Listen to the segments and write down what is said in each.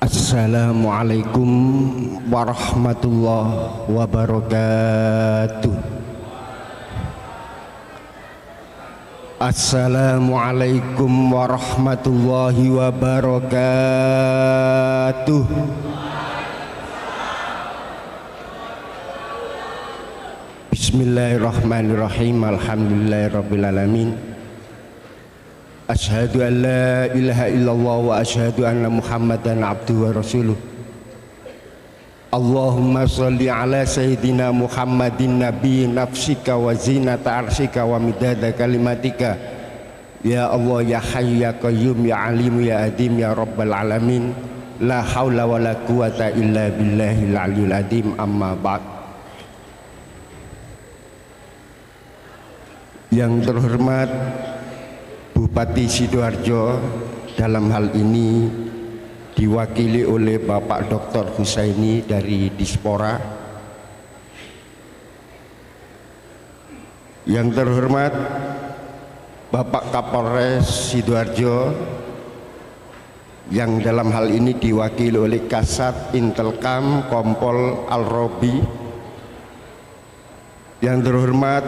Assalamualaikum warahmatullahi wabarakatuh. Assalamualaikum warahmatullahi wabarakatuh. Bismillahirrahmanirrahim. Alhamdulillahirabbil alamin. Asyhadu an la ilaha illallah wa asyhadu anna Muhammadan abduhu wa rasuluh. Allahumma sholli ala sayyidina Muhammadin nabi nafsika wa zinata arsyika wa midada kalimatika. Ya Allah ya hayyu ya qayyum ya alim ya adim ya rabbal alamin. La haula wa la quwata illa billahil aliyul adim. Amma ba'd. Yang terhormat Bupati Sidoarjo, dalam hal ini diwakili oleh Bapak Dr. Husaini dari Dispora. Yang terhormat Bapak Kapolres Sidoarjo, yang dalam hal ini diwakili oleh Kasat Intelkam Kompol Al-Robi. Yang terhormat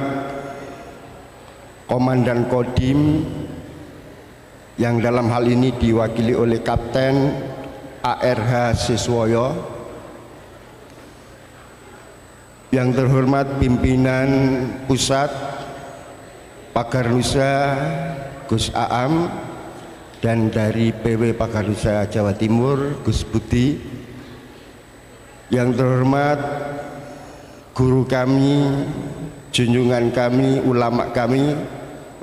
Komandan Kodim, yang dalam hal ini diwakili oleh Kapten ARH Siswoyo. Yang terhormat pimpinan pusat Pagarnusa Gus Aam, dan dari PW Pagarnusa Jawa Timur Gus Budi. Yang terhormat guru kami, junjungan kami, ulama kami,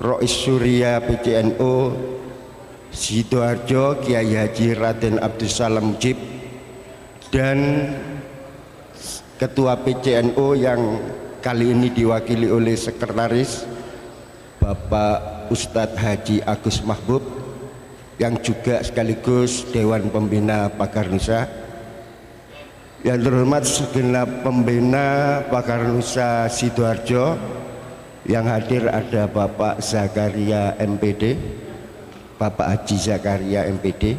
Rois Surya PCNO Sidoarjo Kiai Haji Raden Abdussalam Mujib, dan Ketua PCNO yang kali ini diwakili oleh Sekretaris Bapak Ustadz Haji Agus Mahbub, yang juga sekaligus Dewan Pembina Pagarnusa. Yang terhormat segenap pembina Pagarnusa Sidoarjo, yang hadir ada Bapak Zakaria MPD, Bapak Haji Zakaria MPD.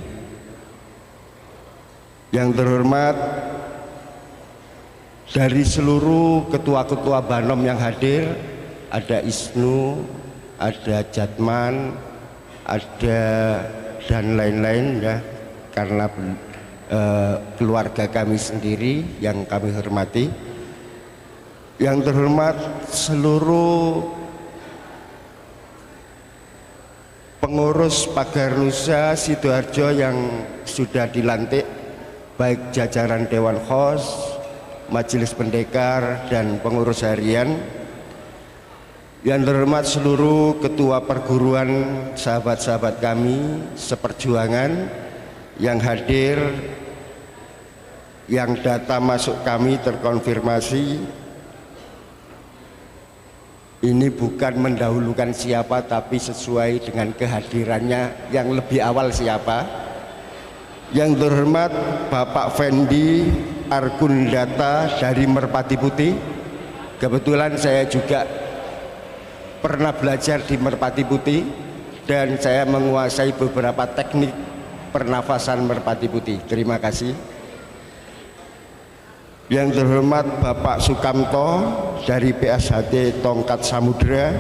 Yang terhormat dari seluruh ketua-ketua Banom yang hadir, ada Isnu, ada Jatman, ada dan lain-lain ya, karena keluarga kami sendiri yang kami hormati. Yang terhormat seluruh pengurus Pagarnusa Sidoarjo yang sudah dilantik, baik jajaran Dewan Khos, Majelis Pendekar, dan pengurus harian. Yang terhormat seluruh ketua perguruan, sahabat-sahabat kami seperjuangan yang hadir, yang data masuk kami terkonfirmasi. Ini bukan mendahulukan siapa, tapi sesuai dengan kehadirannya yang lebih awal siapa. Yang terhormat Bapak Fendi Argundata dari Merpati Putih. Kebetulan saya juga pernah belajar di Merpati Putih, dan saya menguasai beberapa teknik pernafasan Merpati Putih. Terima kasih. Yang terhormat Bapak Sukamto dari PSHD Tongkat Samudra,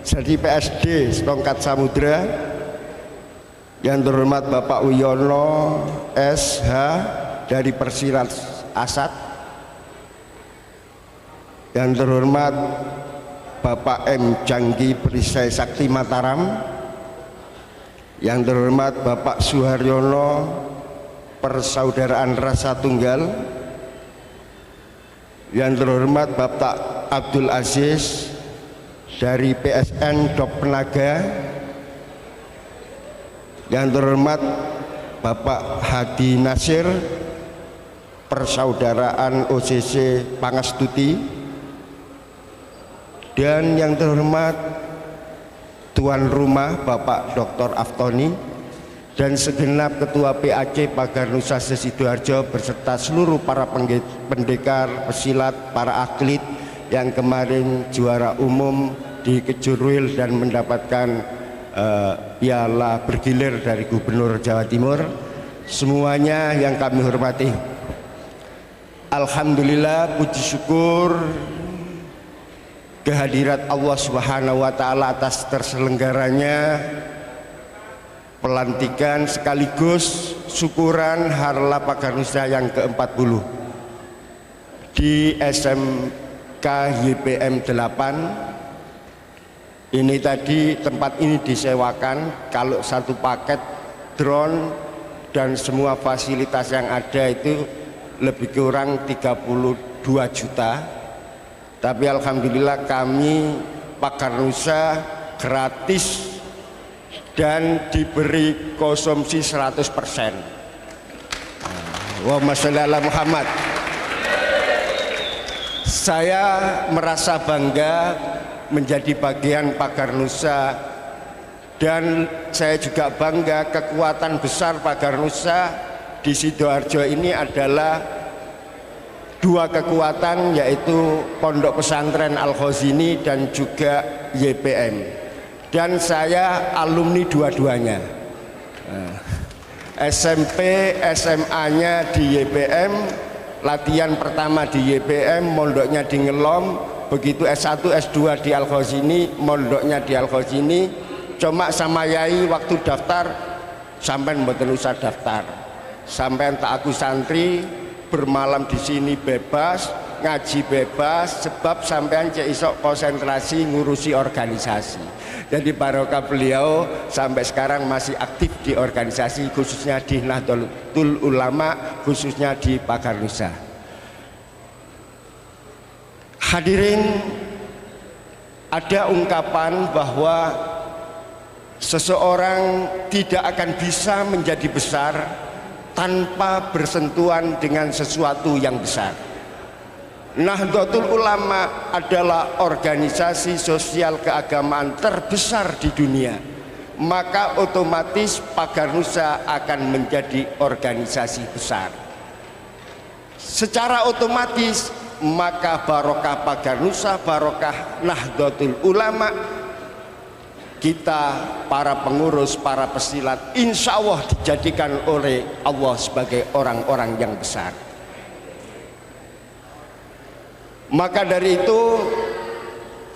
dari PSD Tongkat Samudra. Yang terhormat Bapak Wiono SH dari Persirat Asad. Yang terhormat Bapak M Janggi Perisai Sakti Mataram. Yang terhormat Bapak Suharyono Persaudaraan Rasa Tunggal. Yang terhormat Bapak Abdul Aziz dari PSN Dok Penaga. Yang terhormat Bapak Hadi Nasir Persaudaraan OCC Pangastuti. Dan yang terhormat tuan rumah Bapak Dr. Aftoni dan segenap ketua PAC Pagarnusa Sidoarjo beserta seluruh para pendekar, pesilat, para atlet yang kemarin juara umum di Kejurwil dan mendapatkan piala bergilir dari Gubernur Jawa Timur. semuanya yang kami hormati. Alhamdulillah, puji syukur kehadirat Allah Subhanahu wa taala atas terselenggaranya pelantikan sekaligus syukuran Harla Pagarnusa yang ke-40 di SMK YPM 8. Ini tadi tempat ini disewakan, kalau satu paket drone dan semua fasilitas yang ada itu lebih kurang 32 juta. Tapi alhamdulillah kami Pagarnusa gratis dan diberi konsumsi 100%. Allahumma sholli ala Muhammad. Saya merasa bangga menjadi bagian Pagarnusa, dan saya juga bangga kekuatan besar Pagarnusa di Sidoarjo ini adalah dua kekuatan, yaitu Pondok Pesantren Al-Khazini dan juga YPM. Dan saya alumni dua-duanya, SMP, SMA-nya di YPM, latihan pertama di YPM, mondoknya di Ngelom, begitu S1, S2 di Al-Khazini, mondoknya di Al-Khazini. Cuma sama Yai waktu daftar sampai mboten usah daftar, sampai tak aku santri bermalam di sini bebas, ngaji bebas, sebab sampean cek isok konsentrasi ngurusi organisasi. Jadi barokah beliau sampai sekarang masih aktif di organisasi, khususnya di Nahdlatul Ulama, khususnya di Pagarnusa. Hadirin, ada ungkapan bahwa seseorang tidak akan bisa menjadi besar tanpa bersentuhan dengan sesuatu yang besar. Nahdlatul Ulama adalah organisasi sosial keagamaan terbesar di dunia, maka otomatis Pagarnusa akan menjadi organisasi besar. Secara otomatis maka barokah Pagarnusa, barokah Nahdlatul Ulama, kita para pengurus, para pesilat insya Allah dijadikan oleh Allah sebagai orang-orang yang besar. Maka dari itu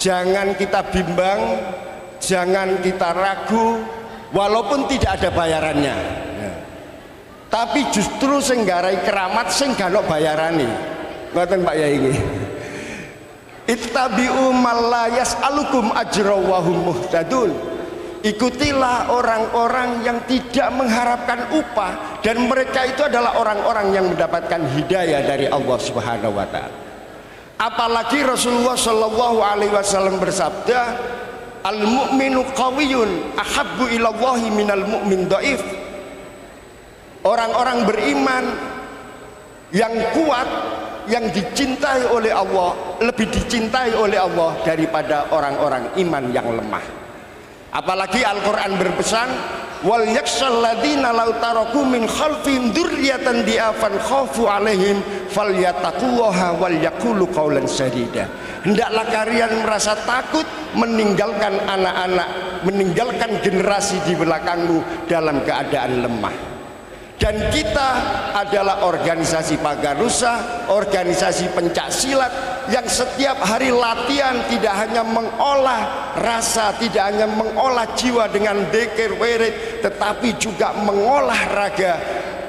jangan kita bimbang, jangan kita ragu, walaupun tidak ada bayarannya, tapi justru senggarai keramat sing gak bayarane. Ngoten Pak Yai ini. Ittabi'u man la yas'alukum ajra wa hum muhtadun. Ikutilah orang-orang yang tidak mengharapkan upah, dan mereka itu adalah orang-orang yang mendapatkan hidayah dari Allah Subhanahu wa taala. Apalagi Rasulullah Shallallahu alaihi wasallam bersabda, al-mu'minu qawiyyun ahabbu ilallahi minal mu'min dhaif. Orang-orang beriman yang kuat, yang dicintai oleh Allah, lebih dicintai oleh Allah daripada orang-orang iman yang lemah. Apalagi Al-Quran berpesan, wal yakhshal ladzina law taraku min khalfihim dzurriyyatan di'afan khafu alaihim falyattaqullaha wal yaqulu qaulan sadida. Hendaklah kalian merasa takut meninggalkan anak-anak, meninggalkan generasi di belakangmu dalam keadaan lemah. Dan kita adalah organisasi Pagarnusa, organisasi pencak silat yang setiap hari latihan tidak hanya mengolah rasa, tidak hanya mengolah jiwa dengan dzikir wirid, tetapi juga mengolah raga,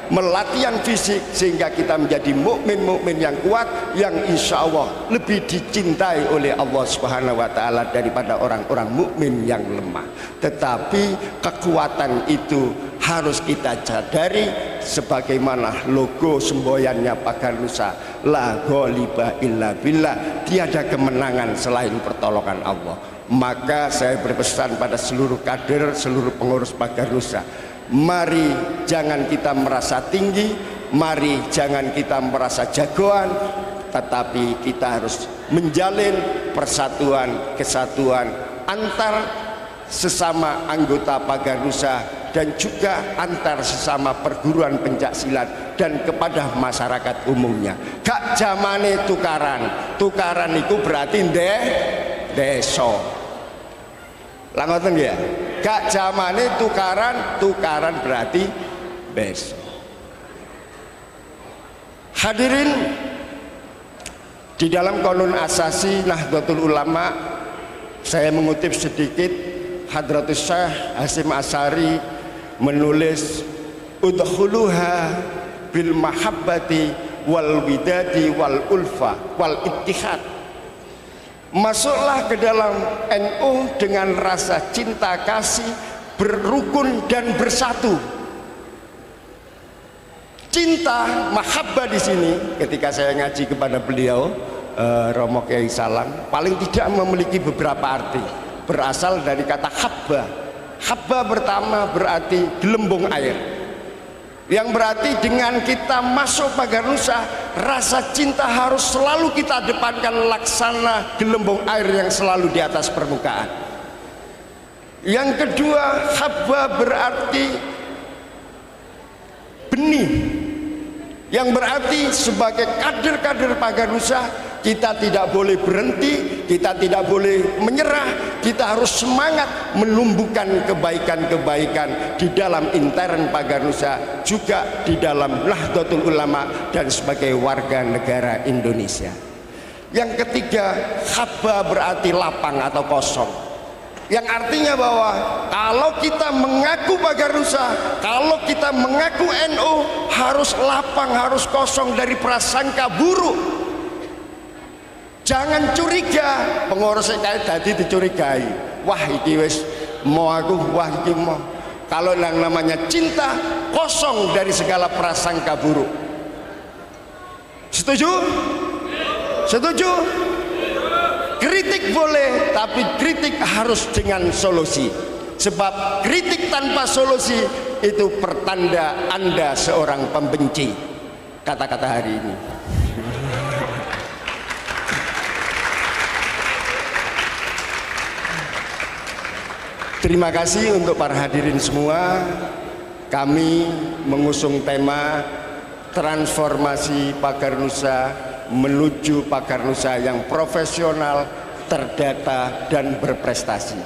melatihan fisik, sehingga kita menjadi mukmin yang kuat, yang insya Allah lebih dicintai oleh Allah Subhanahu wa taala daripada orang-orang mukmin yang lemah. Tetapi kekuatan itu harus kita sadari, sebagaimana logo semboyannya Pagarnusa, la ghaliba illa billah, tiada kemenangan selain pertolongan Allah. Maka saya berpesan pada seluruh kader, seluruh pengurus Pagarnusa, mari jangan kita merasa tinggi, mari jangan kita merasa jagoan, tetapi kita harus menjalin persatuan, kesatuan antar sesama anggota Pagarnusa dan juga antar sesama perguruan pencak silat dan kepada masyarakat umumnya. Gak zamane tukaran, tukaran itu berarti deso. Lah ngoten ya. Gak zamane tukaran, tukaran berarti beso. Hadirin, di dalam Qanun Asasi Nahdlatul Ulama, saya mengutip sedikit, Hadratus Syekh Hasyim Asy'ari menulis, udkhuluha bil mahabbati wal widadi wal ulfa wal ittihad. Masuklah ke dalam NU dengan rasa cinta kasih, berrukun dan bersatu. Cinta, mahabbah di sini, ketika saya ngaji kepada beliau, Romo Kiai Salang, paling tidak memiliki beberapa arti. Berasal dari kata habba. Habba pertama berarti gelembung air, yang berarti dengan kita masuk Pagar Nusa, rasa cinta harus selalu kita depankan laksana gelembung air yang selalu di atas permukaan. Yang kedua, habba berarti benih, yang berarti sebagai kader-kader Pagar Nusa, kita tidak boleh berhenti, kita tidak boleh menyerah, kita harus semangat menumbuhkan kebaikan-kebaikan di dalam intern Pagar Nusa, juga di dalam Nahdlatul Ulama dan sebagai warga negara Indonesia. Yang ketiga, habba berarti lapang atau kosong, yang artinya bahwa kalau kita mengaku Pagar Nusa, kalau kita mengaku NU, harus lapang, harus kosong dari prasangka buruk. Jangan curiga, pengurus kayak tadi dicurigai, wah iki wis mau aku, wah iki mau. Kalau yang namanya cinta, kosong dari segala prasangka buruk. Setuju? Setuju? Kritik boleh, tapi kritik harus dengan solusi. Sebab kritik tanpa solusi itu pertanda Anda seorang pembenci. Kata-kata hari ini. Terima kasih untuk para hadirin semua. Kami mengusung tema transformasi Pagar Nusa menuju Pagar Nusa yang profesional, terdata, dan berprestasi.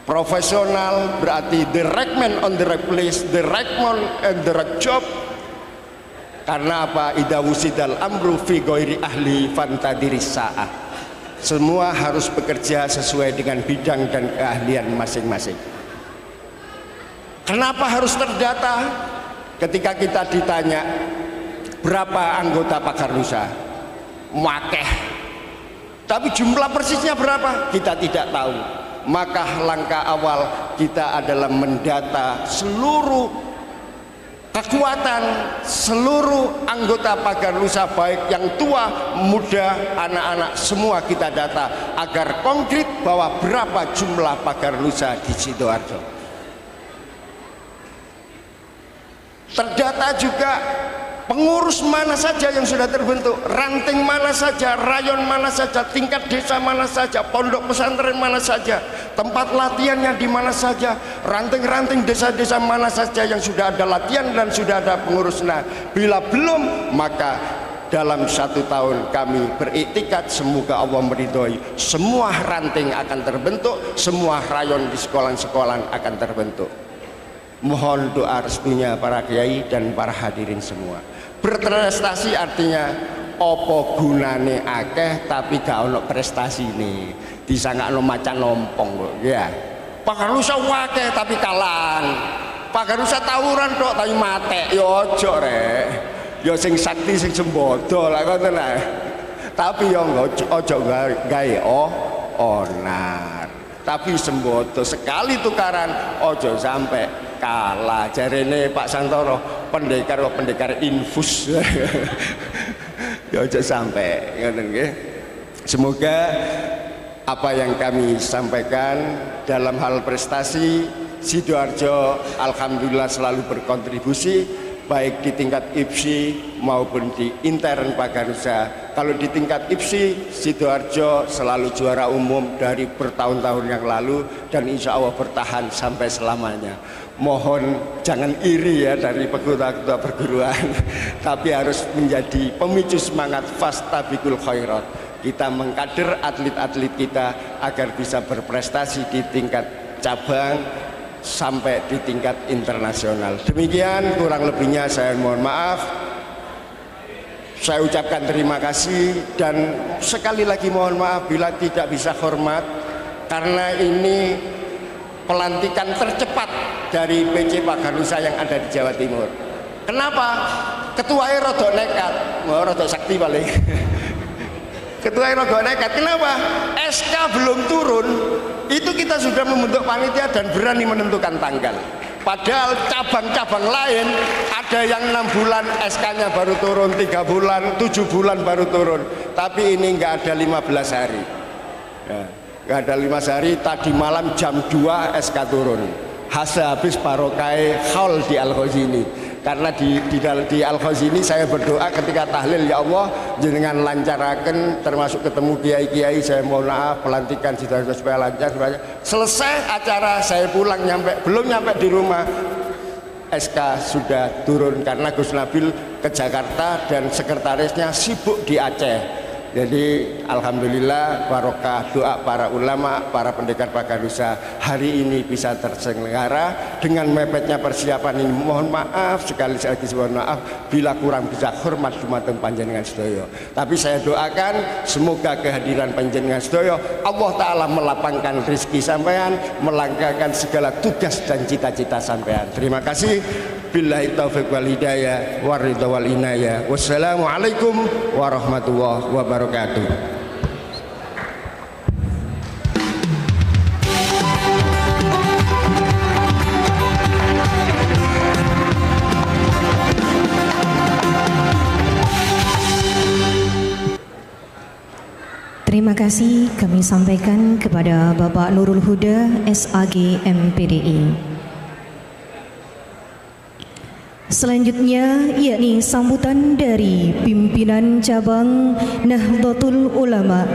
Profesional berarti the right man on the right place, the right man and the right job. Karena apa? Idza wusidal amru fi ghairi ahli fantadiris sa'ah. Semua harus bekerja sesuai dengan bidang dan keahlian masing-masing. Kenapa harus terdata? Ketika kita ditanya berapa anggota Pagar Nusa, wakeh, tapi jumlah persisnya berapa kita tidak tahu. Maka langkah awal kita adalah mendata seluruh kekuatan seluruh anggota Pagar Nusa, baik yang tua, muda, anak-anak, semua kita data agar konkret bahwa berapa jumlah Pagar Nusa di Sidoarjo. Terdata juga pengurus mana saja yang sudah terbentuk, ranting mana saja, rayon mana saja, tingkat desa mana saja, pondok pesantren mana saja, tempat latihannya di mana saja, ranting-ranting desa-desa mana saja yang sudah ada latihan dan sudah ada pengurus. Nah, bila belum, maka dalam 1 tahun kami beriktikad semoga Allah meridhoi, semua ranting akan terbentuk, semua rayon di sekolah-sekolah akan terbentuk. Mohon doa restunya para kiai dan para hadirin semua. Berprestasi artinya opo gunane akeh tapi gak ono prestasi nih, disangkano macan lompong ya. Pagar Nusa akeh tapi kalah, Pagar Nusa tawuran tok tapi mate yo ojo rek, yo sing sakti sing sembodo lah ngoten lah. Tapi yo ojo gawe onar, tapi sembodo sekali tukaran ojo sampai kalah. Jarene Pak Santoro, pendekar infus. Ya aja sampai ngoten nggih. Semoga apa yang kami sampaikan dalam hal prestasi Sidoarjo alhamdulillah selalu berkontribusi baik di tingkat IPSI maupun di intern Pagar Nusa. Kalau di tingkat IPSI, Sidoarjo selalu juara umum dari bertahun-tahun yang lalu dan insya Allah bertahan sampai selamanya. Mohon jangan iri ya dari ketua-ketua perguruan, tapi harus menjadi pemicu semangat fastabiqul khairat. Kita mengkader atlet-atlet kita agar bisa berprestasi di tingkat cabang sampai di tingkat internasional. Demikian kurang lebihnya saya mohon maaf. Saya ucapkan terima kasih dan sekali lagi mohon maaf bila tidak bisa hormat, karena ini pelantikan tercepat dari PC Paganusa yang ada di Jawa Timur. Kenapa? Ketuanya rodok nekat, rodok sakti paling. Ketuanya rodok nekat. Kenapa? SK belum turun, itu kita sudah membentuk panitia dan berani menentukan tanggal. Padahal cabang-cabang lain ada yang 6 bulan SK-nya baru turun, 3 bulan, 7 bulan baru turun. Tapi ini nggak ada 15 hari. Ya, nggak ada 15 hari. Tadi malam jam 2 SK turun. Habis barokai haul di Al-Khazini. Karena di Al-Khazini saya berdoa ketika tahlil, ya Allah jenengan lancaraken termasuk ketemu kiai-kiai, saya mohon maaf pelantikan supaya lancar. Selesai acara saya pulang, belum nyampe di rumah SK sudah turun karena Gus Nabil ke Jakarta dan sekretarisnya sibuk di Aceh. Jadi alhamdulillah barokah doa para ulama, para pendekar Paganusa hari ini bisa terselenggara dengan mepetnya persiapan ini. Mohon maaf sekali lagi, mohon maaf bila kurang bisa hormat dumateng panjenengan sedaya. Tapi saya doakan semoga kehadiran panjenengan sedaya Allah Ta'ala melapangkan rezeki sampean, melangkahkan segala tugas dan cita-cita sampean. Terima kasih. Billahi taufiq wal hidayah waridha wal inayah. Wassalamualaikum warahmatullahi wabarakatuh. Terima kasih kami sampaikan kepada Bapak Nurul Huda, SAG MPDI. Selanjutnya yakni sambutan dari pimpinan cabang Nahdlatul Ulama